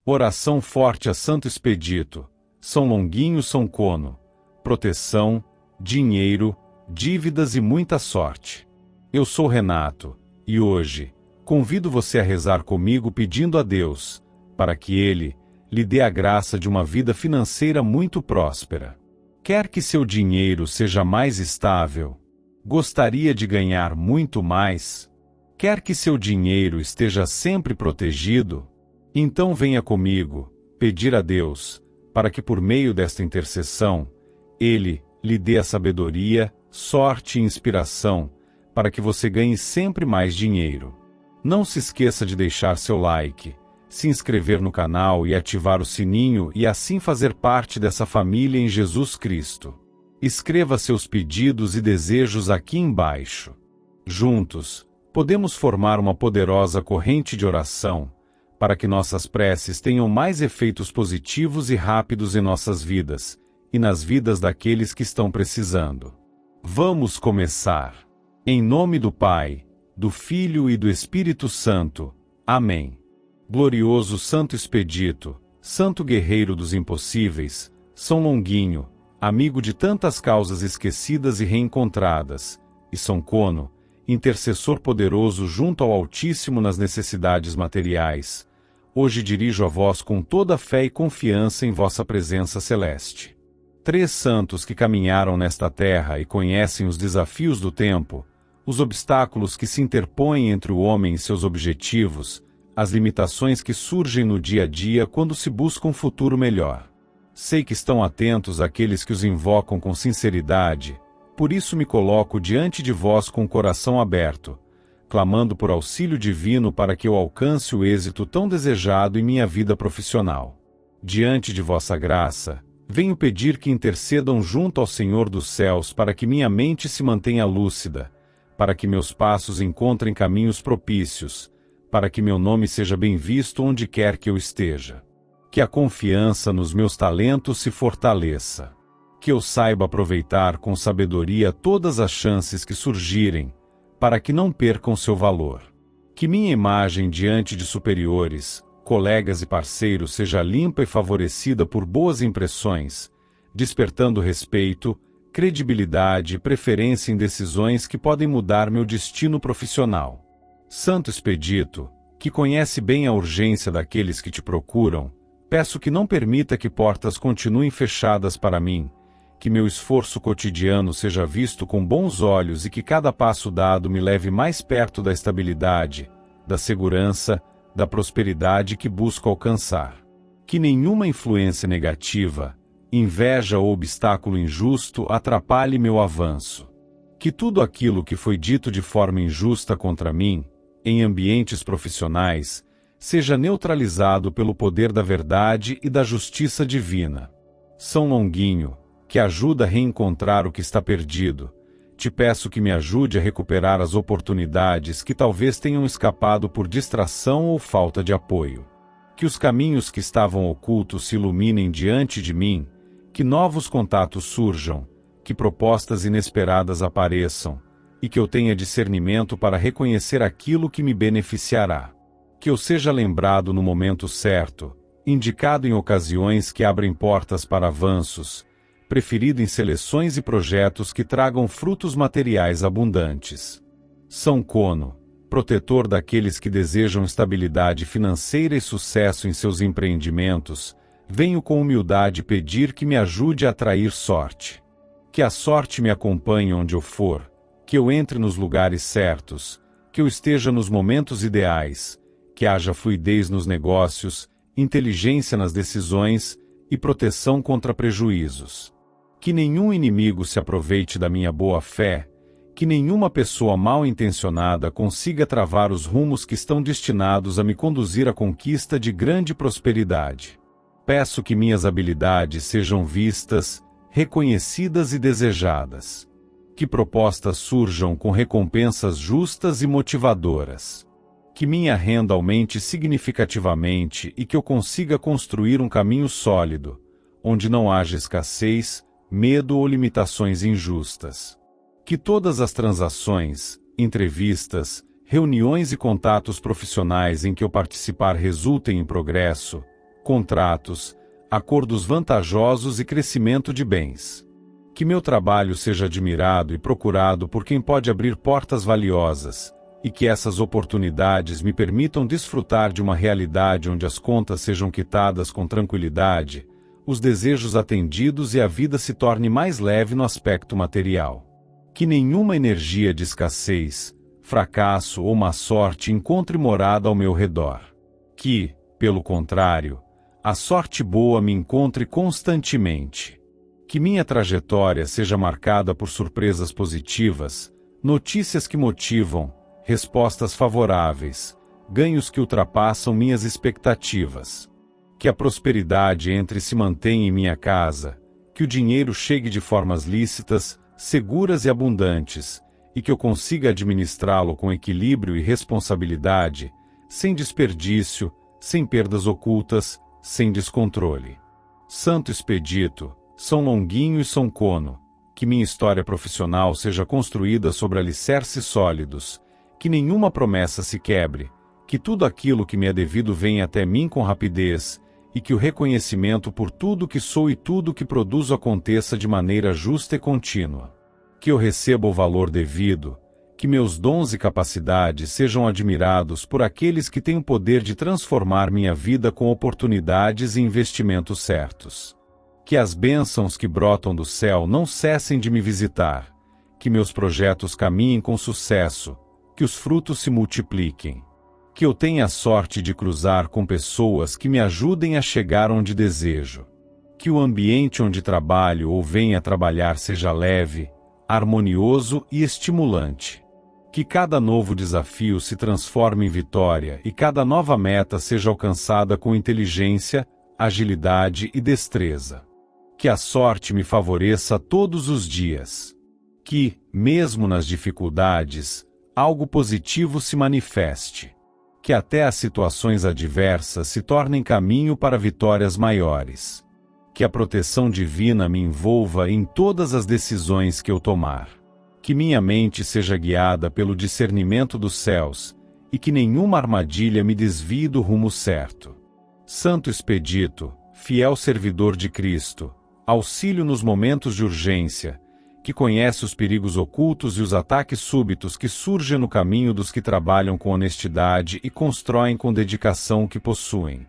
Oração forte a Santo Expedito, São Longuinho, São Cono, proteção, dinheiro, dívidas e muita sorte. Eu sou Renato, e hoje, convido você a rezar comigo pedindo a Deus, para que Ele lhe dê a graça de uma vida financeira muito próspera. Quer que seu dinheiro seja mais estável? Gostaria de ganhar muito mais? Quer que seu dinheiro esteja sempre protegido? Então venha comigo, pedir a Deus, para que por meio desta intercessão, Ele lhe dê a sabedoria, sorte e inspiração, para que você ganhe sempre mais dinheiro. Não se esqueça de deixar seu like, se inscrever no canal e ativar o sininho e assim fazer parte dessa família em Jesus Cristo. Escreva seus pedidos e desejos aqui embaixo. Juntos, podemos formar uma poderosa corrente de oração, para que nossas preces tenham mais efeitos positivos e rápidos em nossas vidas, e nas vidas daqueles que estão precisando. Vamos começar. Em nome do Pai, do Filho e do Espírito Santo. Amém. Glorioso Santo Expedito, Santo Guerreiro dos Impossíveis, São Longuinho, amigo de tantas causas esquecidas e reencontradas, e São Cono, intercessor poderoso junto ao Altíssimo nas necessidades materiais, hoje dirijo a vós com toda a fé e confiança em vossa presença celeste. Três santos que caminharam nesta terra e conhecem os desafios do tempo, os obstáculos que se interpõem entre o homem e seus objetivos, as limitações que surgem no dia a dia quando se busca um futuro melhor. Sei que estão atentos àqueles que os invocam com sinceridade, por isso me coloco diante de vós com o coração aberto, clamando por auxílio divino para que eu alcance o êxito tão desejado em minha vida profissional. Diante de vossa graça, venho pedir que intercedam junto ao Senhor dos céus para que minha mente se mantenha lúcida, para que meus passos encontrem caminhos propícios, para que meu nome seja bem visto onde quer que eu esteja. Que a confiança nos meus talentos se fortaleça. Que eu saiba aproveitar com sabedoria todas as chances que surgirem, para que não percam seu valor. Que minha imagem diante de superiores, colegas e parceiros seja limpa e favorecida por boas impressões, despertando respeito, credibilidade e preferência em decisões que podem mudar meu destino profissional. Santo Expedito, que conhece bem a urgência daqueles que te procuram, peço que não permita que portas continuem fechadas para mim, que meu esforço cotidiano seja visto com bons olhos e que cada passo dado me leve mais perto da estabilidade, da segurança, da prosperidade que busco alcançar. Que nenhuma influência negativa, inveja ou obstáculo injusto atrapalhe meu avanço. Que tudo aquilo que foi dito de forma injusta contra mim, em ambientes profissionais, seja neutralizado pelo poder da verdade e da justiça divina. São Longuinho, que ajuda a reencontrar o que está perdido, te peço que me ajude a recuperar as oportunidades que talvez tenham escapado por distração ou falta de apoio. Que os caminhos que estavam ocultos se iluminem diante de mim, que novos contatos surjam, que propostas inesperadas apareçam, e que eu tenha discernimento para reconhecer aquilo que me beneficiará. Que eu seja lembrado no momento certo, indicado em ocasiões que abrem portas para avanços, preferido em seleções e projetos que tragam frutos materiais abundantes. São Cono, protetor daqueles que desejam estabilidade financeira e sucesso em seus empreendimentos, venho com humildade pedir que me ajude a atrair sorte. Que a sorte me acompanhe onde eu for, que eu entre nos lugares certos, que eu esteja nos momentos ideais, que haja fluidez nos negócios, inteligência nas decisões e proteção contra prejuízos. Que nenhum inimigo se aproveite da minha boa fé, que nenhuma pessoa mal intencionada consiga travar os rumos que estão destinados a me conduzir à conquista de grande prosperidade. Peço que minhas habilidades sejam vistas, reconhecidas e desejadas. Que propostas surjam com recompensas justas e motivadoras. Que minha renda aumente significativamente e que eu consiga construir um caminho sólido, onde não haja escassez, medo ou limitações injustas. Que todas as transações, entrevistas, reuniões e contatos profissionais em que eu participar resultem em progresso, contratos, acordos vantajosos e crescimento de bens. Que meu trabalho seja admirado e procurado por quem pode abrir portas valiosas, e que essas oportunidades me permitam desfrutar de uma realidade onde as contas sejam quitadas com tranquilidade, os desejos atendidos e a vida se torne mais leve no aspecto material. Que nenhuma energia de escassez, fracasso ou má sorte encontre morada ao meu redor. Que, pelo contrário, a sorte boa me encontre constantemente. Que minha trajetória seja marcada por surpresas positivas, notícias que motivam, respostas favoráveis, ganhos que ultrapassam minhas expectativas. Que a prosperidade entre e se mantenha em minha casa, que o dinheiro chegue de formas lícitas, seguras e abundantes, e que eu consiga administrá-lo com equilíbrio e responsabilidade, sem desperdício, sem perdas ocultas, sem descontrole. Santo Expedito, São Longuinho e São Cono, que minha história profissional seja construída sobre alicerces sólidos, que nenhuma promessa se quebre, que tudo aquilo que me é devido venha até mim com rapidez, e que o reconhecimento por tudo que sou e tudo que produzo aconteça de maneira justa e contínua. Que eu receba o valor devido, que meus dons e capacidades sejam admirados por aqueles que têm o poder de transformar minha vida com oportunidades e investimentos certos. Que as bênçãos que brotam do céu não cessem de me visitar, que meus projetos caminhem com sucesso, que os frutos se multipliquem. Que eu tenha a sorte de cruzar com pessoas que me ajudem a chegar onde desejo. Que o ambiente onde trabalho ou venha trabalhar seja leve, harmonioso e estimulante. Que cada novo desafio se transforme em vitória e cada nova meta seja alcançada com inteligência, agilidade e destreza. Que a sorte me favoreça todos os dias. Que, mesmo nas dificuldades, algo positivo se manifeste. Que até as situações adversas se tornem caminho para vitórias maiores. Que a proteção divina me envolva em todas as decisões que eu tomar. Que minha mente seja guiada pelo discernimento dos céus, e que nenhuma armadilha me desvie do rumo certo. Santo Expedito, fiel servidor de Cristo, auxílio nos momentos de urgência, que conhece os perigos ocultos e os ataques súbitos que surgem no caminho dos que trabalham com honestidade e constroem com dedicação o que possuem.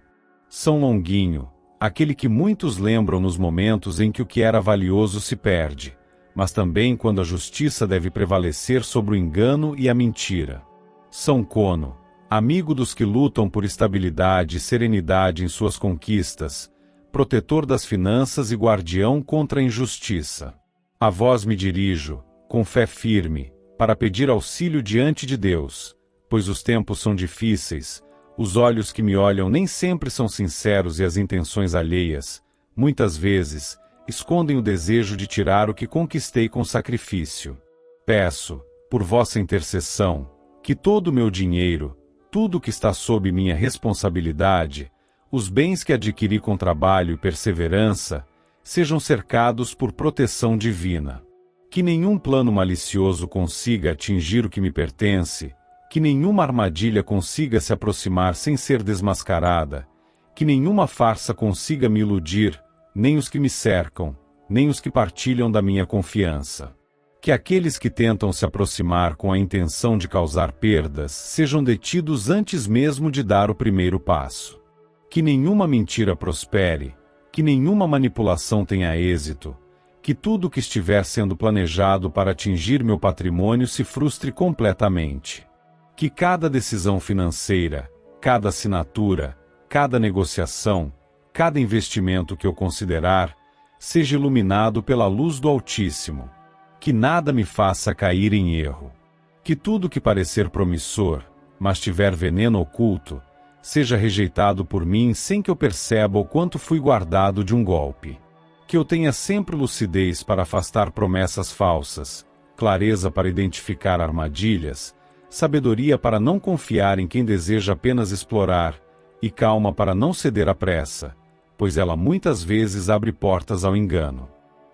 São Longuinho, aquele que muitos lembram nos momentos em que o que era valioso se perde, mas também quando a justiça deve prevalecer sobre o engano e a mentira. São Cono, amigo dos que lutam por estabilidade e serenidade em suas conquistas, protetor das finanças e guardião contra a injustiça. A vós me dirijo, com fé firme, para pedir auxílio diante de Deus, pois os tempos são difíceis, os olhos que me olham nem sempre são sinceros e as intenções alheias, muitas vezes, escondem o desejo de tirar o que conquistei com sacrifício. Peço, por vossa intercessão, que todo o meu dinheiro, tudo que está sob minha responsabilidade, os bens que adquiri com trabalho e perseverança, sejam cercados por proteção divina. Que nenhum plano malicioso consiga atingir o que me pertence, que nenhuma armadilha consiga se aproximar sem ser desmascarada, que nenhuma farsa consiga me iludir, nem os que me cercam, nem os que partilham da minha confiança. Que aqueles que tentam se aproximar com a intenção de causar perdas sejam detidos antes mesmo de dar o primeiro passo. Que nenhuma mentira prospere, que nenhuma manipulação tenha êxito, que tudo que estiver sendo planejado para atingir meu patrimônio se frustre completamente. Que cada decisão financeira, cada assinatura, cada negociação, cada investimento que eu considerar, seja iluminado pela luz do Altíssimo. Que nada me faça cair em erro. Que tudo que parecer promissor, mas tiver veneno oculto, seja rejeitado por mim sem que eu perceba o quanto fui guardado de um golpe. Que eu tenha sempre lucidez para afastar promessas falsas, clareza para identificar armadilhas, sabedoria para não confiar em quem deseja apenas explorar, e calma para não ceder à pressa, pois ela muitas vezes abre portas ao engano.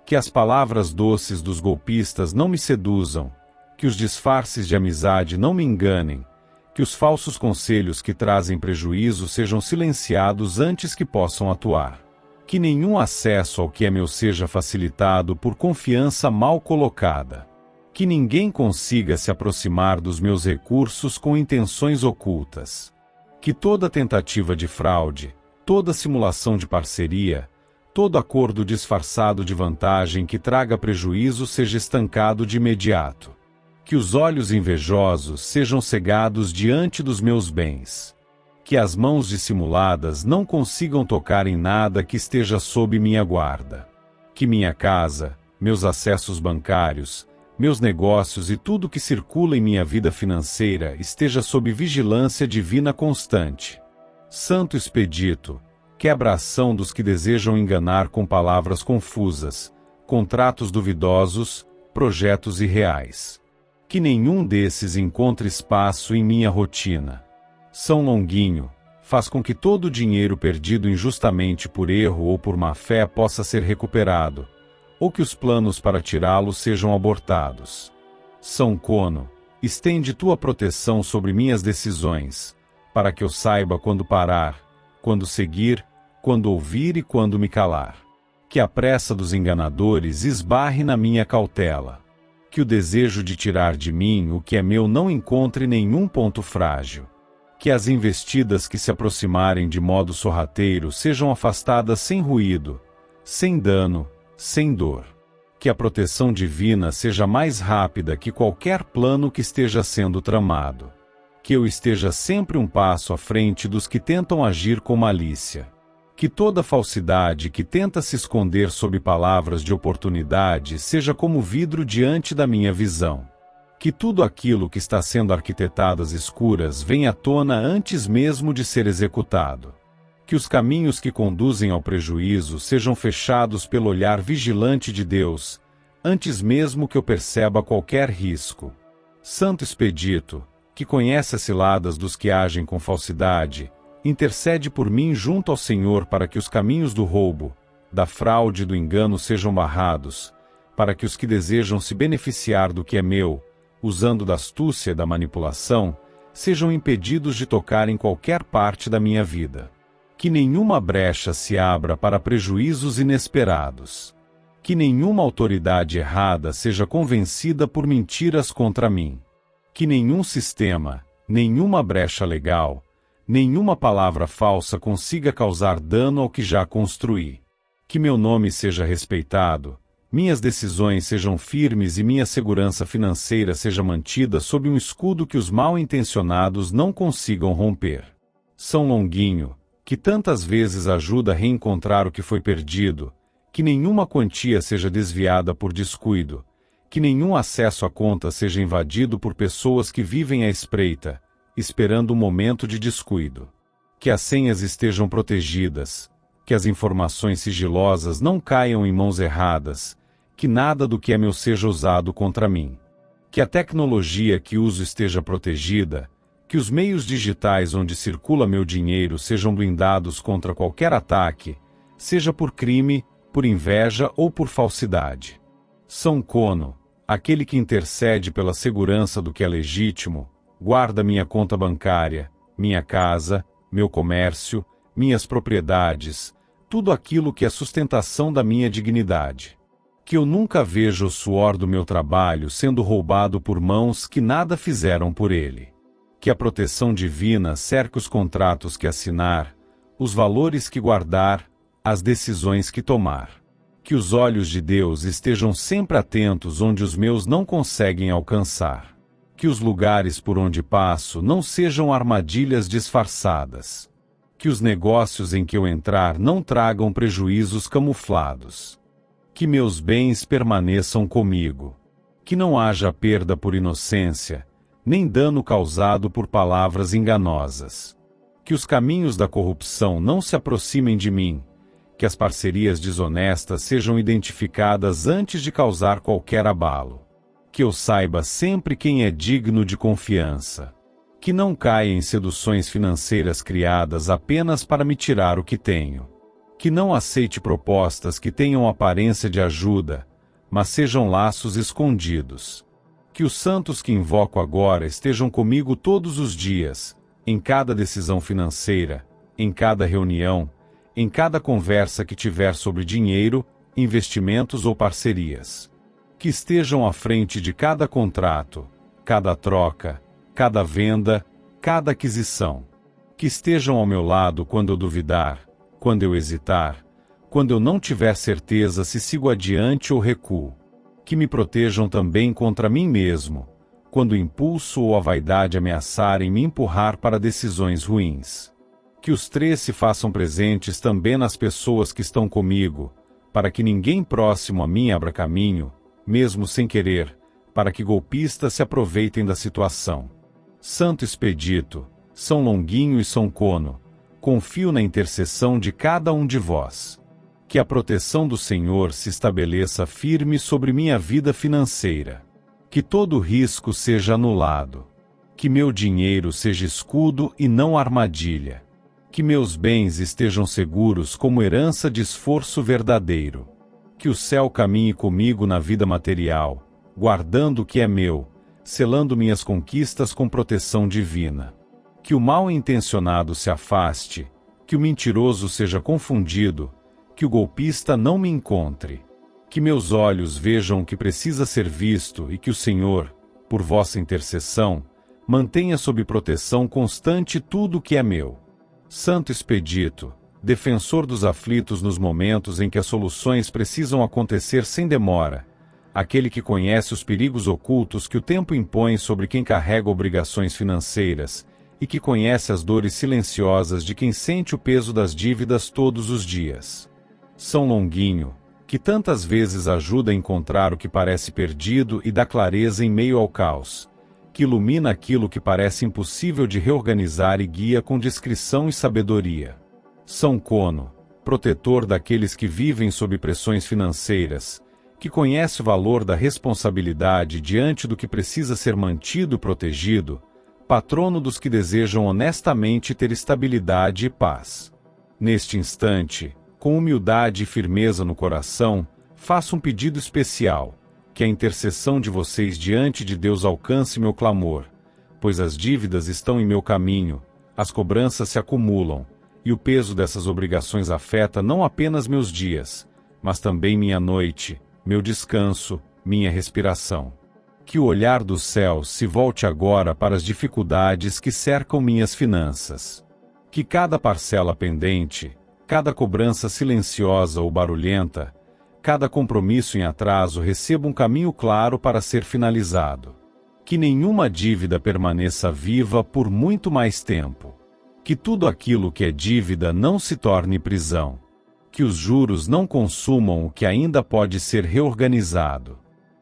Que as palavras doces dos golpistas não me seduzam, que os disfarces de amizade não me enganem, que Que os falsos conselhos que trazem prejuízo sejam silenciados antes que possam atuar. Que nenhum acesso ao que é meu seja facilitado por confiança mal colocada. Que ninguém consiga se aproximar dos meus recursos com intenções ocultas. Que toda tentativa de fraude, toda simulação de parceria, todo acordo disfarçado de vantagem que traga prejuízo seja estancado de imediato. Que os olhos invejosos sejam cegados diante dos meus bens. Que as mãos dissimuladas não consigam tocar em nada que esteja sob minha guarda. Que minha casa, meus acessos bancários, meus negócios e tudo que circula em minha vida financeira esteja sob vigilância divina constante. Santo Expedito, quebra a ação dos que desejam enganar com palavras confusas, contratos duvidosos, projetos irreais. Que nenhum desses encontre espaço em minha rotina. São Longuinho, faz com que todo o dinheiro perdido injustamente por erro ou por má-fé possa ser recuperado, ou que os planos para tirá-lo sejam abortados. São Cono, estende tua proteção sobre minhas decisões, para que eu saiba quando parar, quando seguir, quando ouvir e quando me calar. Que a pressa dos enganadores esbarre na minha cautela. Que o desejo de tirar de mim o que é meu não encontre nenhum ponto frágil. Que as investidas que se aproximarem de modo sorrateiro sejam afastadas sem ruído, sem dano, sem dor. Que a proteção divina seja mais rápida que qualquer plano que esteja sendo tramado. Que eu esteja sempre um passo à frente dos que tentam agir com malícia. Que toda falsidade que tenta se esconder sob palavras de oportunidade seja como vidro diante da minha visão. Que tudo aquilo que está sendo arquitetado às escuras venha à tona antes mesmo de ser executado. Que os caminhos que conduzem ao prejuízo sejam fechados pelo olhar vigilante de Deus, antes mesmo que eu perceba qualquer risco. Santo Expedito, que conhece as ciladas dos que agem com falsidade, intercede por mim junto ao Senhor para que os caminhos do roubo, da fraude e do engano sejam barrados, para que os que desejam se beneficiar do que é meu, usando da astúcia e da manipulação, sejam impedidos de tocar em qualquer parte da minha vida. Que nenhuma brecha se abra para prejuízos inesperados. Que nenhuma autoridade errada seja convencida por mentiras contra mim. Que nenhum sistema, nenhuma brecha legal, nenhuma palavra falsa consiga causar dano ao que já construí. Que meu nome seja respeitado, minhas decisões sejam firmes e minha segurança financeira seja mantida sob um escudo que os mal-intencionados não consigam romper. São Longuinho, que tantas vezes ajuda a reencontrar o que foi perdido, que nenhuma quantia seja desviada por descuido, que nenhum acesso à conta seja invadido por pessoas que vivem à espreita, esperando um momento de descuido. Que as senhas estejam protegidas, que as informações sigilosas não caiam em mãos erradas, que nada do que é meu seja usado contra mim. Que a tecnologia que uso esteja protegida, que os meios digitais onde circula meu dinheiro sejam blindados contra qualquer ataque, seja por crime, por inveja ou por falsidade. São Cono, aquele que intercede pela segurança do que é legítimo, guarda minha conta bancária, minha casa, meu comércio, minhas propriedades, tudo aquilo que é sustentação da minha dignidade. Que eu nunca veja o suor do meu trabalho sendo roubado por mãos que nada fizeram por ele. Que a proteção divina cerque os contratos que assinar, os valores que guardar, as decisões que tomar. Que os olhos de Deus estejam sempre atentos onde os meus não conseguem alcançar. Que os lugares por onde passo não sejam armadilhas disfarçadas. Que os negócios em que eu entrar não tragam prejuízos camuflados. Que meus bens permaneçam comigo. Que não haja perda por inocência, nem dano causado por palavras enganosas. Que os caminhos da corrupção não se aproximem de mim, que as parcerias desonestas sejam identificadas antes de causar qualquer abalo. Que eu saiba sempre quem é digno de confiança. Que não caia em seduções financeiras criadas apenas para me tirar o que tenho. Que não aceite propostas que tenham aparência de ajuda, mas sejam laços escondidos. Que os santos que invoco agora estejam comigo todos os dias, em cada decisão financeira, em cada reunião, em cada conversa que tiver sobre dinheiro, investimentos ou parcerias. Que estejam à frente de cada contrato, cada troca, cada venda, cada aquisição. Que estejam ao meu lado quando eu duvidar, quando eu hesitar, quando eu não tiver certeza se sigo adiante ou recuo. Que me protejam também contra mim mesmo, quando o impulso ou a vaidade ameaçarem me empurrar para decisões ruins. Que os três se façam presentes também nas pessoas que estão comigo, para que ninguém próximo a mim abra caminho, mesmo sem querer, para que golpistas se aproveitem da situação. Santo Expedito, São Longuinho e São Cono, confio na intercessão de cada um de vós. Que a proteção do Senhor se estabeleça firme sobre minha vida financeira. Que todo risco seja anulado. Que meu dinheiro seja escudo e não armadilha. Que meus bens estejam seguros como herança de esforço verdadeiro. Que o céu caminhe comigo na vida material, guardando o que é meu, selando minhas conquistas com proteção divina. Que o mal intencionado se afaste, que o mentiroso seja confundido, que o golpista não me encontre. Que meus olhos vejam o que precisa ser visto e que o Senhor, por vossa intercessão, mantenha sob proteção constante tudo o que é meu. Santo Expedito, defensor dos aflitos nos momentos em que as soluções precisam acontecer sem demora, aquele que conhece os perigos ocultos que o tempo impõe sobre quem carrega obrigações financeiras e que conhece as dores silenciosas de quem sente o peso das dívidas todos os dias. São Longuinho, que tantas vezes ajuda a encontrar o que parece perdido e dá clareza em meio ao caos, que ilumina aquilo que parece impossível de reorganizar e guia com discrição e sabedoria. São Cono, protetor daqueles que vivem sob pressões financeiras, que conhece o valor da responsabilidade diante do que precisa ser mantido e protegido, patrono dos que desejam honestamente ter estabilidade e paz. Neste instante, com humildade e firmeza no coração, faço um pedido especial, que a intercessão de vocês diante de Deus alcance meu clamor, pois as dívidas estão em meu caminho, as cobranças se acumulam, e o peso dessas obrigações afeta não apenas meus dias, mas também minha noite, meu descanso, minha respiração. Que o olhar dos céus se volte agora para as dificuldades que cercam minhas finanças. Que cada parcela pendente, cada cobrança silenciosa ou barulhenta, cada compromisso em atraso receba um caminho claro para ser finalizado. Que nenhuma dívida permaneça viva por muito mais tempo. Que tudo aquilo que é dívida não se torne prisão. Que os juros não consumam o que ainda pode ser reorganizado.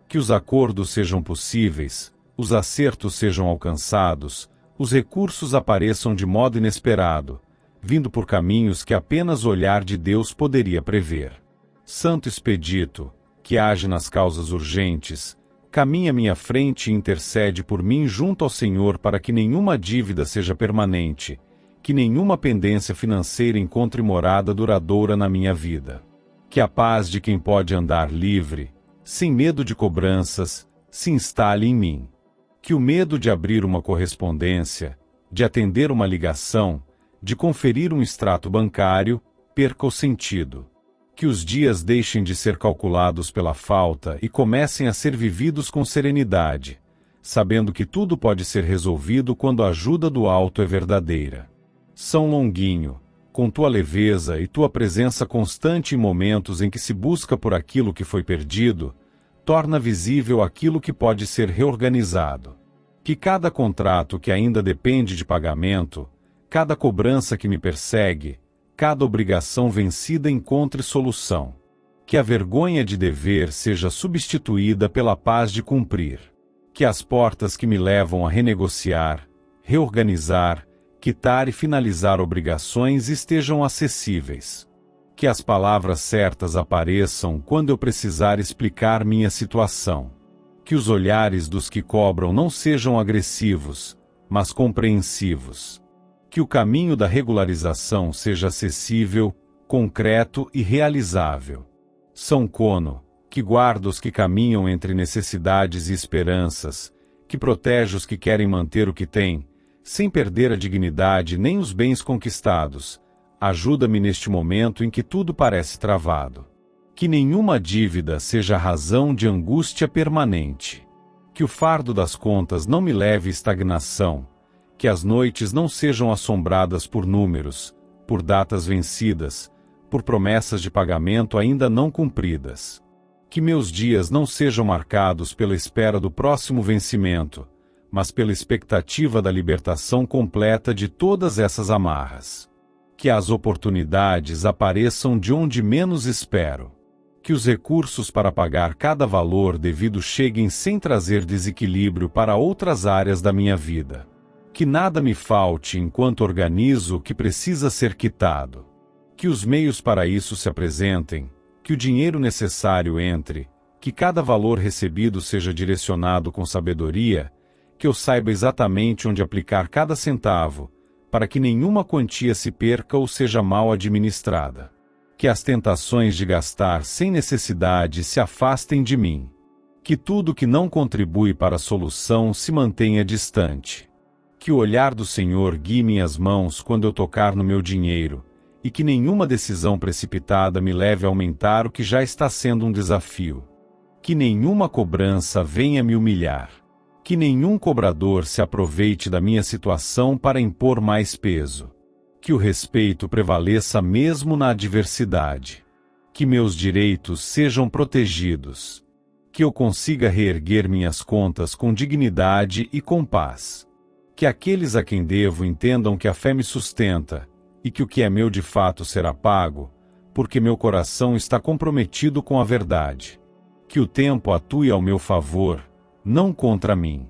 Que os acordos sejam possíveis, os acertos sejam alcançados, os recursos apareçam de modo inesperado, vindo por caminhos que apenas o olhar de Deus poderia prever. Santo Expedito, que age nas causas urgentes, caminha à minha frente e intercede por mim junto ao Senhor para que nenhuma dívida seja permanente, que nenhuma pendência financeira encontre morada duradoura na minha vida. Que a paz de quem pode andar livre, sem medo de cobranças, se instale em mim. Que o medo de abrir uma correspondência, de atender uma ligação, de conferir um extrato bancário, perca o sentido. Que os dias deixem de ser calculados pela falta e comecem a ser vividos com serenidade, sabendo que tudo pode ser resolvido quando a ajuda do alto é verdadeira. São Longuinho, com tua leveza e tua presença constante em momentos em que se busca por aquilo que foi perdido, torna visível aquilo que pode ser reorganizado. Que cada contrato que ainda depende de pagamento, cada cobrança que me persegue, cada obrigação vencida encontre solução. Que a vergonha de dever seja substituída pela paz de cumprir. Que as portas que me levam a renegociar, reorganizar, quitar e finalizar obrigações estejam acessíveis. Que as palavras certas apareçam quando eu precisar explicar minha situação. Que os olhares dos que cobram não sejam agressivos, mas compreensivos. Que o caminho da regularização seja acessível, concreto e realizável. São Cono, que guarda os que caminham entre necessidades e esperanças, que protege os que querem manter o que têm, sem perder a dignidade nem os bens conquistados. Ajuda-me neste momento em que tudo parece travado. Que nenhuma dívida seja razão de angústia permanente. Que o fardo das contas não me leve à estagnação. Que as noites não sejam assombradas por números, por datas vencidas, por promessas de pagamento ainda não cumpridas. Que meus dias não sejam marcados pela espera do próximo vencimento, mas pela expectativa da libertação completa de todas essas amarras. Que as oportunidades apareçam de onde menos espero. Que os recursos para pagar cada valor devido cheguem sem trazer desequilíbrio para outras áreas da minha vida. Que nada me falte enquanto organizo o que precisa ser quitado. Que os meios para isso se apresentem, que o dinheiro necessário entre, que cada valor recebido seja direcionado com sabedoria, que eu saiba exatamente onde aplicar cada centavo, para que nenhuma quantia se perca ou seja mal administrada. Que as tentações de gastar sem necessidade se afastem de mim. Que tudo que não contribui para a solução se mantenha distante. Que o olhar do Senhor guie minhas mãos quando eu tocar no meu dinheiro, e que nenhuma decisão precipitada me leve a aumentar o que já está sendo um desafio. Que nenhuma cobrança venha me humilhar. Que nenhum cobrador se aproveite da minha situação para impor mais peso. Que o respeito prevaleça mesmo na adversidade. Que meus direitos sejam protegidos. Que eu consiga reerguer minhas contas com dignidade e com paz. Que aqueles a quem devo entendam que a fé me sustenta, e que o que é meu de fato será pago, porque meu coração está comprometido com a verdade. Que o tempo atue ao meu favor, não contra mim.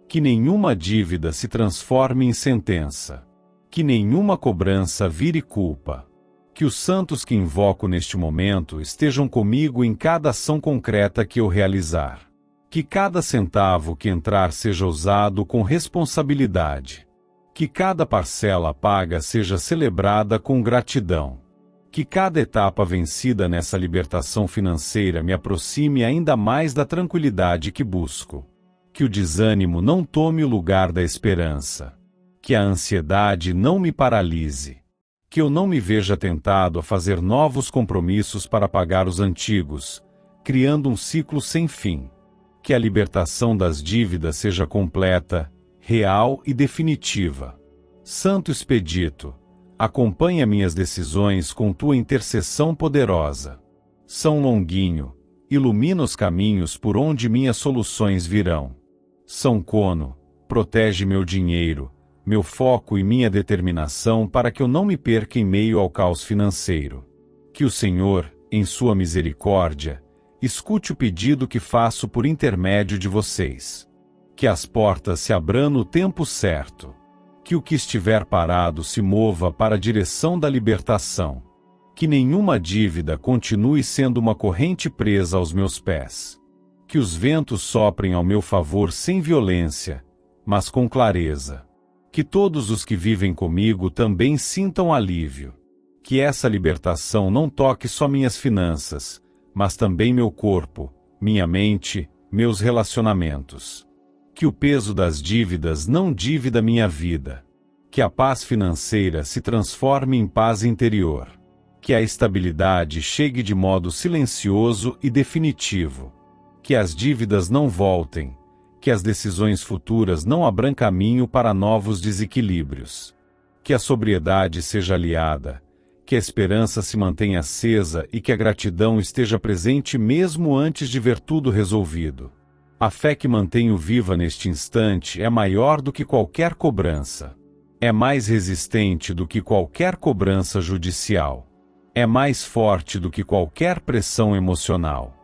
Que nenhuma dívida se transforme em sentença. Que nenhuma cobrança vire culpa. Que os santos que invoco neste momento estejam comigo em cada ação concreta que eu realizar. Que cada centavo que entrar seja usado com responsabilidade. Que cada parcela paga seja celebrada com gratidão. Que cada etapa vencida nessa libertação financeira me aproxime ainda mais da tranquilidade que busco. Que o desânimo não tome o lugar da esperança. Que a ansiedade não me paralise. Que eu não me veja tentado a fazer novos compromissos para pagar os antigos, criando um ciclo sem fim. Que a libertação das dívidas seja completa, real e definitiva. Santo Expedito, acompanha minhas decisões com tua intercessão poderosa. São Longuinho, ilumina os caminhos por onde minhas soluções virão. São Cono, protege meu dinheiro, meu foco e minha determinação para que eu não me perca em meio ao caos financeiro. Que o Senhor, em sua misericórdia, escute o pedido que faço por intermédio de vocês. Que as portas se abram no tempo certo. Que o que estiver parado se mova para a direção da libertação. Que nenhuma dívida continue sendo uma corrente presa aos meus pés. Que os ventos soprem ao meu favor sem violência, mas com clareza. Que todos os que vivem comigo também sintam alívio. Que essa libertação não toque só minhas finanças, mas também meu corpo, minha mente, meus relacionamentos. Que o peso das dívidas não divida minha vida. Que a paz financeira se transforme em paz interior. Que a estabilidade chegue de modo silencioso e definitivo. Que as dívidas não voltem. Que as decisões futuras não abram caminho para novos desequilíbrios. Que a sobriedade seja aliada. Que a esperança se mantenha acesa e que a gratidão esteja presente mesmo antes de ver tudo resolvido. A fé que mantenho viva neste instante é maior do que qualquer cobrança. É mais resistente do que qualquer cobrança judicial. É mais forte do que qualquer pressão emocional.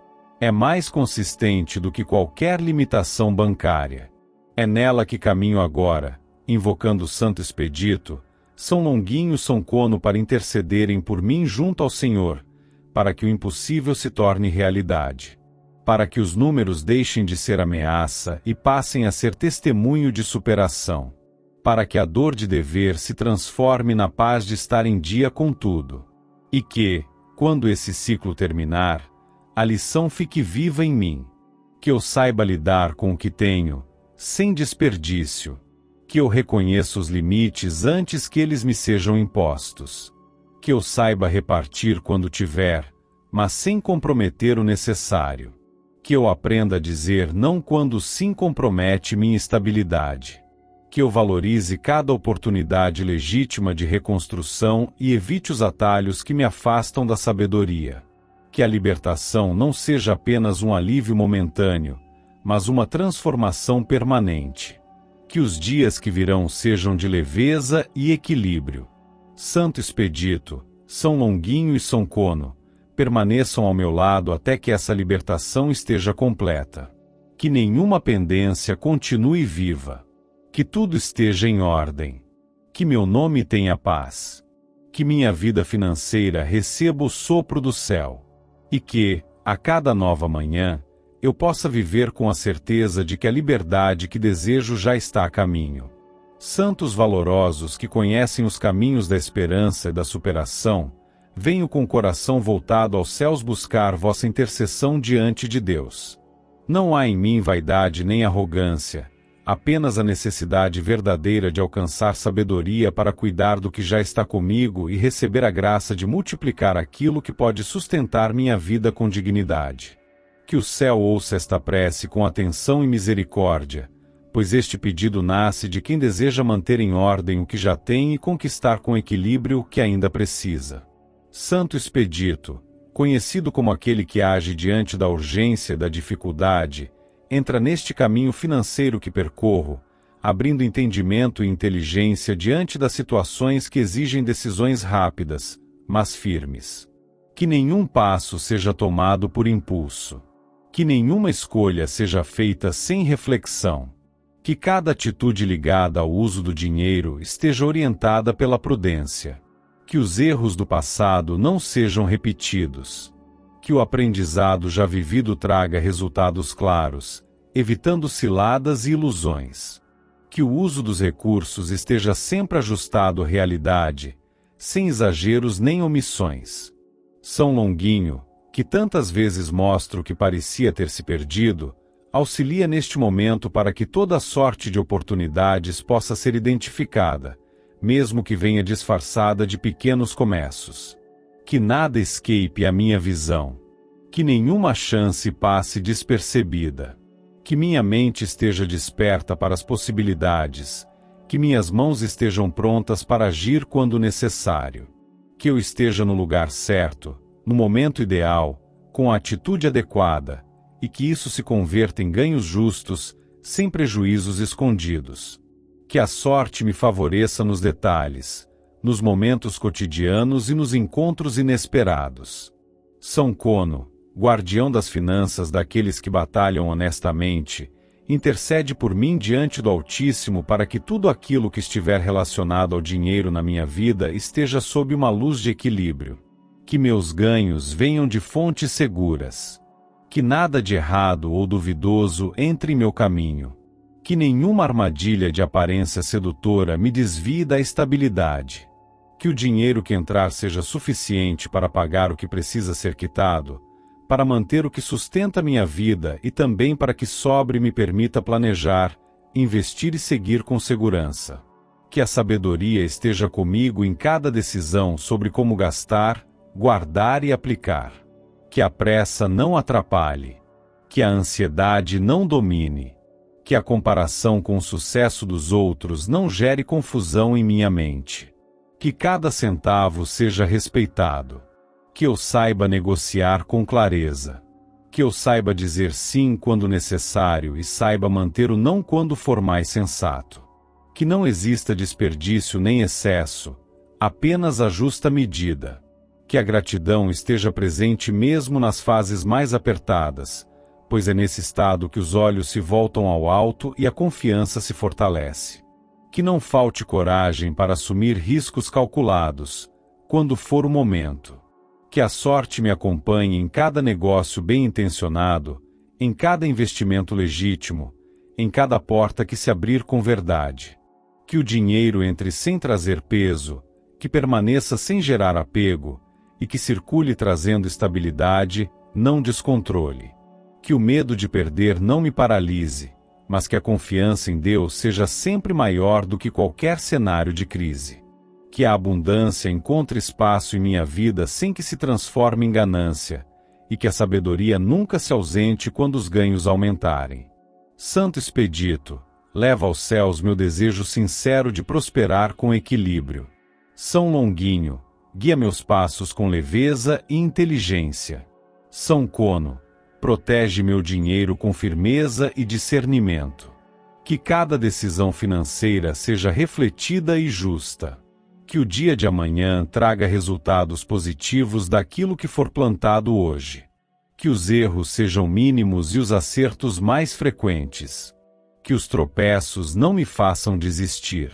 É mais consistente do que qualquer limitação bancária. É nela que caminho agora, invocando o Santo Expedito, São Longuinho e São Cono para intercederem por mim junto ao Senhor, para que o impossível se torne realidade. Para que os números deixem de ser ameaça e passem a ser testemunho de superação. Para que a dor de dever se transforme na paz de estar em dia com tudo. E que, quando esse ciclo terminar, a lição fique viva em mim. Que eu saiba lidar com o que tenho, sem desperdício. Que eu reconheça os limites antes que eles me sejam impostos. Que eu saiba repartir quando tiver, mas sem comprometer o necessário. Que eu aprenda a dizer não quando sim compromete minha estabilidade. Que eu valorize cada oportunidade legítima de reconstrução e evite os atalhos que me afastam da sabedoria. Que a libertação não seja apenas um alívio momentâneo, mas uma transformação permanente. Que os dias que virão sejam de leveza e equilíbrio. Santo Expedito, São Longuinho e São Cono, permaneçam ao meu lado até que essa libertação esteja completa. Que nenhuma pendência continue viva. Que tudo esteja em ordem. Que meu nome tenha paz. Que minha vida financeira receba o sopro do céu. E que, a cada nova manhã, eu possa viver com a certeza de que a liberdade que desejo já está a caminho. Santos valorosos que conhecem os caminhos da esperança e da superação, venho com o coração voltado aos céus buscar vossa intercessão diante de Deus. Não há em mim vaidade nem arrogância, apenas a necessidade verdadeira de alcançar sabedoria para cuidar do que já está comigo e receber a graça de multiplicar aquilo que pode sustentar minha vida com dignidade. Que o céu ouça esta prece com atenção e misericórdia, pois este pedido nasce de quem deseja manter em ordem o que já tem e conquistar com equilíbrio o que ainda precisa. Santo Expedito, conhecido como aquele que age diante da urgência e da dificuldade, entra neste caminho financeiro que percorro, abrindo entendimento e inteligência diante das situações que exigem decisões rápidas, mas firmes. Que nenhum passo seja tomado por impulso. Que nenhuma escolha seja feita sem reflexão. Que cada atitude ligada ao uso do dinheiro esteja orientada pela prudência. Que os erros do passado não sejam repetidos. Que o aprendizado já vivido traga resultados claros, evitando ciladas e ilusões. Que o uso dos recursos esteja sempre ajustado à realidade, sem exageros nem omissões. São Longuinho, que tantas vezes mostra o que parecia ter se perdido, auxilia neste momento para que toda sorte de oportunidades possa ser identificada, mesmo que venha disfarçada de pequenos começos. Que nada escape à minha visão. Que nenhuma chance passe despercebida. Que minha mente esteja desperta para as possibilidades. Que minhas mãos estejam prontas para agir quando necessário. Que eu esteja no lugar certo, no momento ideal, com a atitude adequada, e que isso se converta em ganhos justos, sem prejuízos escondidos. Que a sorte me favoreça nos detalhes, nos momentos cotidianos e nos encontros inesperados. São Cono, guardião das finanças daqueles que batalham honestamente, intercede por mim diante do Altíssimo para que tudo aquilo que estiver relacionado ao dinheiro na minha vida esteja sob uma luz de equilíbrio. Que meus ganhos venham de fontes seguras. Que nada de errado ou duvidoso entre em meu caminho. Que nenhuma armadilha de aparência sedutora me desvie da estabilidade. Que o dinheiro que entrar seja suficiente para pagar o que precisa ser quitado, para manter o que sustenta minha vida e também para que sobre me permita planejar, investir e seguir com segurança. Que a sabedoria esteja comigo em cada decisão sobre como gastar, guardar e aplicar. Que a pressa não atrapalhe. Que a ansiedade não domine. Que a comparação com o sucesso dos outros não gere confusão em minha mente. Que cada centavo seja respeitado. Que eu saiba negociar com clareza. Que eu saiba dizer sim quando necessário e saiba manter o não quando for mais sensato. Que não exista desperdício nem excesso, apenas a justa medida. Que a gratidão esteja presente mesmo nas fases mais apertadas, pois é nesse estado que os olhos se voltam ao alto e a confiança se fortalece. Que não falte coragem para assumir riscos calculados, quando for o momento. Que a sorte me acompanhe em cada negócio bem intencionado, em cada investimento legítimo, em cada porta que se abrir com verdade. Que o dinheiro entre sem trazer peso, que permaneça sem gerar apego, e que circule trazendo estabilidade, não descontrole. Que o medo de perder não me paralise, mas que a confiança em Deus seja sempre maior do que qualquer cenário de crise. Que a abundância encontre espaço em minha vida sem que se transforme em ganância, e que a sabedoria nunca se ausente quando os ganhos aumentarem. Santo Expedito, leva aos céus meu desejo sincero de prosperar com equilíbrio. São Longuinho, guia meus passos com leveza e inteligência. São Cono, protege meu dinheiro com firmeza e discernimento. Que cada decisão financeira seja refletida e justa. Que o dia de amanhã traga resultados positivos daquilo que for plantado hoje. Que os erros sejam mínimos e os acertos mais frequentes. Que os tropeços não me façam desistir.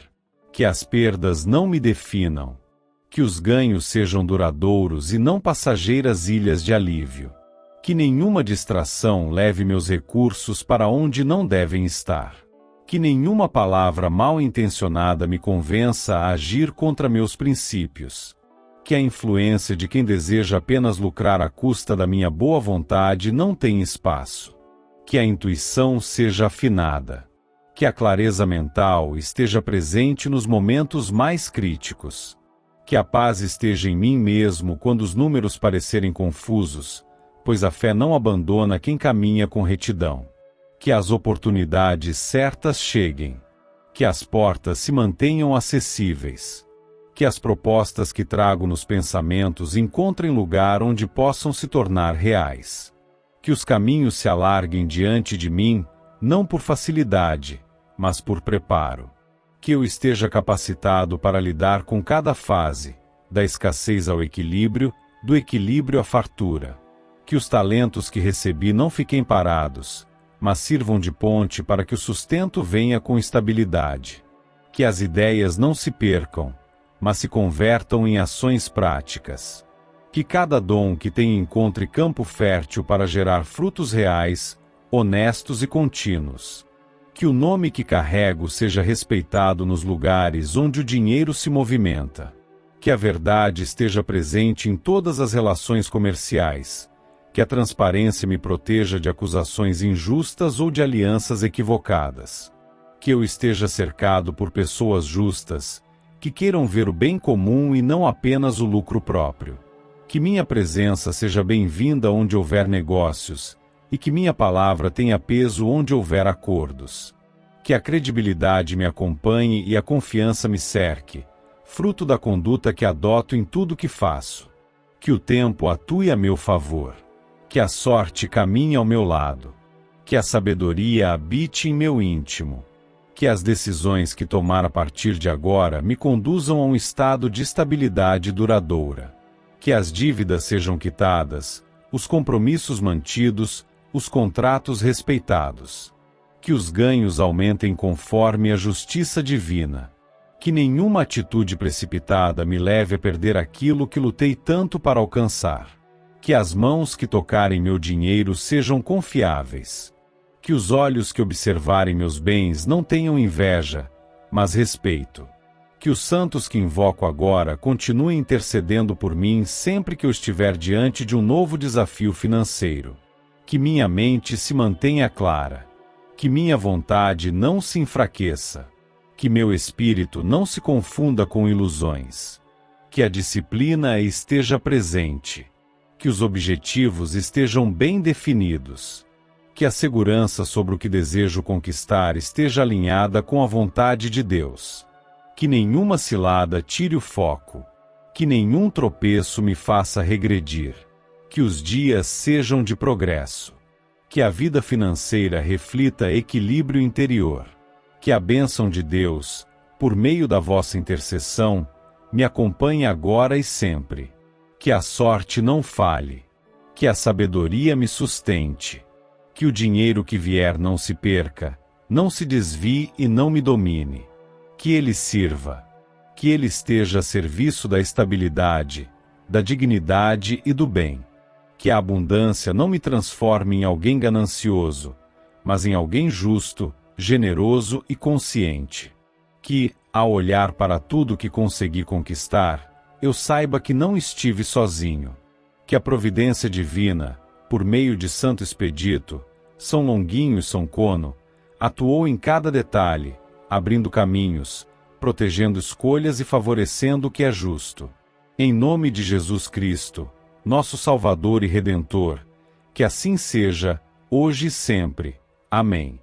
Que as perdas não me definam. Que os ganhos sejam duradouros e não passageiras ilhas de alívio. Que nenhuma distração leve meus recursos para onde não devem estar. Que nenhuma palavra mal intencionada me convença a agir contra meus princípios. Que a influência de quem deseja apenas lucrar à custa da minha boa vontade não tenha espaço. Que a intuição seja afinada. Que a clareza mental esteja presente nos momentos mais críticos. Que a paz esteja em mim mesmo quando os números parecerem confusos, pois a fé não abandona quem caminha com retidão. Que as oportunidades certas cheguem. Que as portas se mantenham acessíveis. Que as propostas que trago nos pensamentos encontrem lugar onde possam se tornar reais. Que os caminhos se alarguem diante de mim, não por facilidade, mas por preparo. Que eu esteja capacitado para lidar com cada fase, da escassez ao equilíbrio, do equilíbrio à fartura. Que os talentos que recebi não fiquem parados, mas sirvam de ponte para que o sustento venha com estabilidade. Que as ideias não se percam, mas se convertam em ações práticas. Que cada dom que tenho encontre campo fértil para gerar frutos reais, honestos e contínuos. Que o nome que carrego seja respeitado nos lugares onde o dinheiro se movimenta. Que a verdade esteja presente em todas as relações comerciais. Que a transparência me proteja de acusações injustas ou de alianças equivocadas. Que eu esteja cercado por pessoas justas, que queiram ver o bem comum e não apenas o lucro próprio. Que minha presença seja bem-vinda onde houver negócios, e que minha palavra tenha peso onde houver acordos. Que a credibilidade me acompanhe e a confiança me cerque, fruto da conduta que adoto em tudo que faço. Que o tempo atue a meu favor. Que a sorte caminhe ao meu lado. Que a sabedoria habite em meu íntimo. Que as decisões que tomar a partir de agora me conduzam a um estado de estabilidade duradoura. Que as dívidas sejam quitadas, os compromissos mantidos, os contratos respeitados. Que os ganhos aumentem conforme a justiça divina. Que nenhuma atitude precipitada me leve a perder aquilo que lutei tanto para alcançar. Que as mãos que tocarem meu dinheiro sejam confiáveis. Que os olhos que observarem meus bens não tenham inveja, mas respeito. Que os santos que invoco agora continuem intercedendo por mim sempre que eu estiver diante de um novo desafio financeiro. Que minha mente se mantenha clara. Que minha vontade não se enfraqueça. Que meu espírito não se confunda com ilusões. Que a disciplina esteja presente. Que os objetivos estejam bem definidos. Que a segurança sobre o que desejo conquistar esteja alinhada com a vontade de Deus. Que nenhuma cilada tire o foco. Que nenhum tropeço me faça regredir. Que os dias sejam de progresso. Que a vida financeira reflita equilíbrio interior. Que a bênção de Deus, por meio da vossa intercessão, me acompanhe agora e sempre. Que a sorte não falhe. Que a sabedoria me sustente. Que o dinheiro que vier não se perca, não se desvie e não me domine. Que ele sirva. Que ele esteja a serviço da estabilidade, da dignidade e do bem. Que a abundância não me transforme em alguém ganancioso, mas em alguém justo, generoso e consciente. Que, ao olhar para tudo que consegui conquistar, eu saiba que não estive sozinho. Que a providência divina, por meio de Santo Expedito, São Longuinho e São Cono, atuou em cada detalhe, abrindo caminhos, protegendo escolhas e favorecendo o que é justo. Em nome de Jesus Cristo, nosso Salvador e Redentor, que assim seja, hoje e sempre. Amém.